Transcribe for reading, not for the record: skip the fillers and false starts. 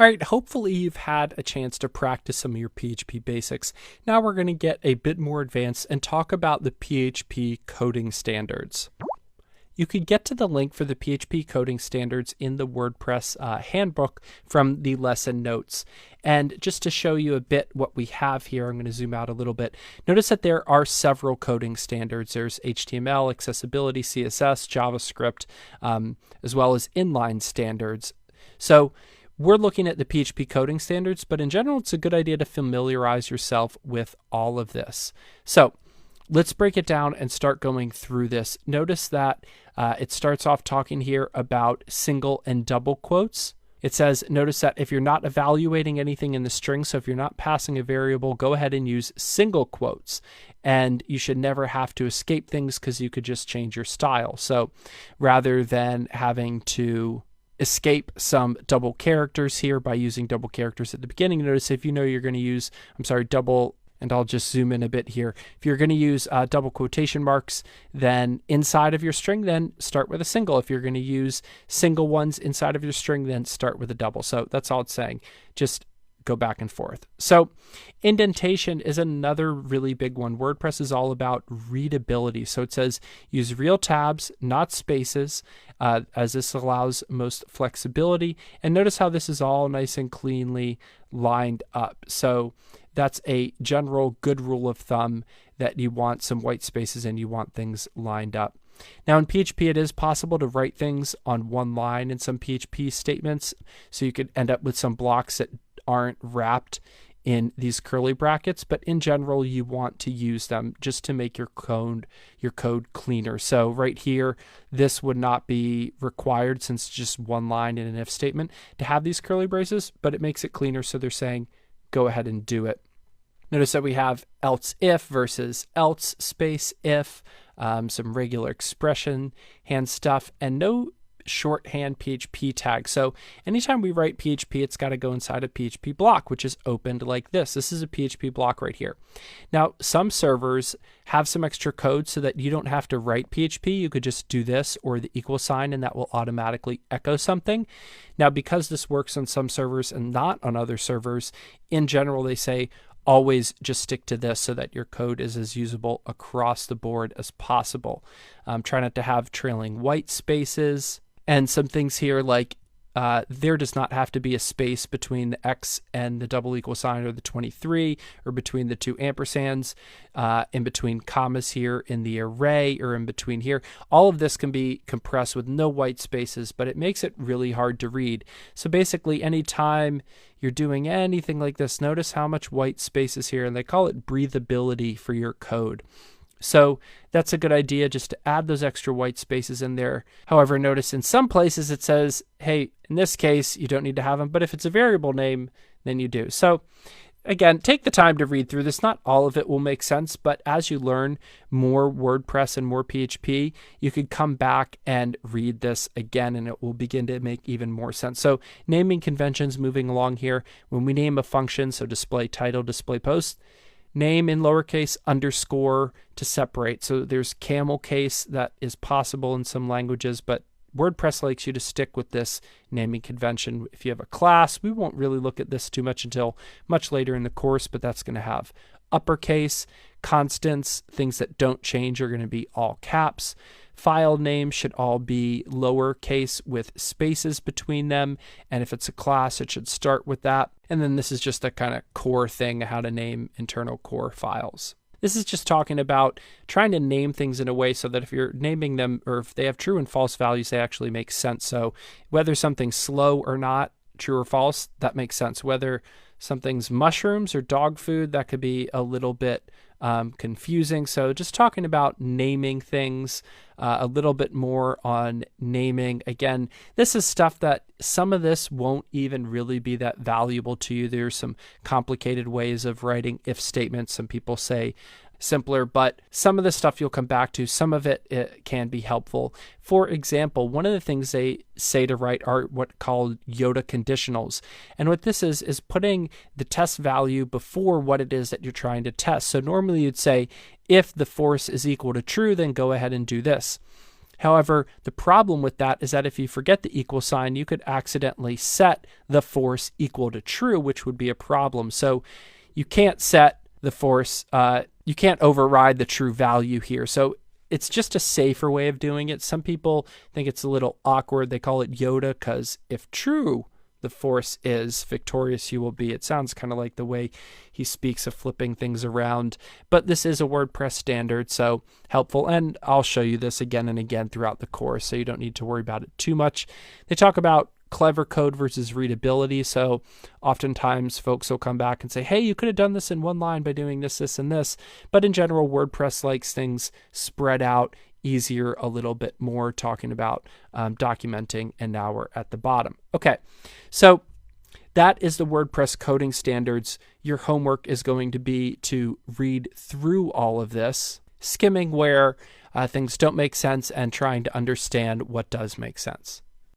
All right, hopefully you've had a chance to practice some of your PHP basics. Now we're going to get a bit more advanced and talk about the PHP coding standards. You could get to the link for the PHP coding standards in the WordPress handbook from the lesson notes. And just to show you a bit what we have here, I'm going to zoom out a little bit. Notice that there are several coding standards. There's HTML, accessibility, CSS, JavaScript, as well as inline standards. So we're looking at the PHP coding standards, but in general, it's a good idea to familiarize yourself with all of this. So let's break it down and start going through this. Notice that it starts off talking here about single and double quotes. It says, notice that if you're not evaluating anything in the string, so if you're not passing a variable, go ahead and use single quotes. And you should never have to escape things because you could just change your style. So rather than having to escape some double characters here by using double characters at the beginning, notice if you know you're going to use, double, and I'll just zoom in a bit here. If you're going to use double quotation marks, then inside of your string, then start with a single. If you're going to use single ones inside of your string, then start with a double. So that's all it's saying. Just go back and forth. So indentation is another really big one. WordPress is all about readability. So it says use real tabs, not spaces, as this allows most flexibility. And notice how this is all nice and cleanly lined up. So that's a general good rule of thumb, that you want some white spaces and you want things lined up. Now in PHP, it is possible to write things on one line in some PHP statements. So you could end up with some blocks that aren't wrapped in these curly brackets, but in general, you want to use them just to make your code cleaner. So right here, this would not be required since it's just one line in an if statement to have these curly braces, but it makes it cleaner. So they're saying, go ahead and do it. Notice that we have else if versus else space if, some regular expression hand stuff, and no shorthand PHP tag. So anytime we write PHP, it's got to go inside a PHP block, which is opened like this. This is a PHP block right here. Now, some servers have some extra code so that you don't have to write PHP. You could just do this or the equal sign, and that will automatically echo something. Now, because this works on some servers and not on other servers, in general, they say always just stick to this so that your code is as usable across the board as possible. Try not to have trailing white spaces. And some things here like there does not have to be a space between the X and the double equal sign or the 23, or between the two ampersands, in between commas here in the array, or in between here. All of this can be compressed with no white spaces, but it makes it really hard to read. So basically, anytime you're doing anything like this, notice how much white space is here, and they call it breathability for your code. So that's a good idea, just to add those extra white spaces in there. However, notice in some places it says, hey, in this case, you don't need to have them, but if it's a variable name, then you do. So again, take the time to read through this. Not all of it will make sense, but as you learn more WordPress and more PHP, you could come back and read this again, and it will begin to make even more sense. So naming conventions, moving along here, when we name a function, so display title, display post, name in lowercase, underscore to separate. So there's camel case that is possible in some languages, but WordPress likes you to stick with this naming convention. If you have a class, we won't really look at this too much until much later in the course, but that's going to have uppercase. Constants, things that don't change, are going to be all caps. File names should all be lowercase with spaces between them. And if it's a class, it should start with that. And then this is just a kind of core thing, how to name internal core files. This is just talking about trying to name things in a way so that if you're naming them, or if they have true and false values, they actually make sense. So whether something's slow or not, true or false, that makes sense. Whether something's mushrooms or dog food, that could be a little bit confusing. So just talking about naming things, a little bit more on naming. Again, this is stuff that some of this won't even really be that valuable to you. There's some complicated ways of writing if statements. Some people say simpler, but some of the stuff you'll come back to, some of it can be helpful. For example, one of the things they say to write are what called Yoda conditionals. And what this is putting the test value before what it is that you're trying to test. So normally you'd say, if the force is equal to true, then go ahead and do this. However, the problem with that is that if you forget the equal sign, you could accidentally set the force equal to true, which would be a problem. So you can't set the force, you can't override the true value here. So it's just a safer way of doing it. Some people think it's a little awkward. They call it Yoda because if true, the force is victorious you will be. It sounds kind of like the way he speaks of flipping things around, but this is a WordPress standard, so helpful. And I'll show you this again and again throughout the course, so you don't need to worry about it too much. They talk about clever code versus readability. So oftentimes folks will come back and say, hey, you could have done this in one line by doing this, this, and this. But in general, WordPress likes things spread out easier a little bit more, talking about documenting, and now we're at the bottom. Okay, so that is the WordPress coding standards. Your homework is going to be to read through all of this, skimming where things don't make sense and trying to understand what does make sense.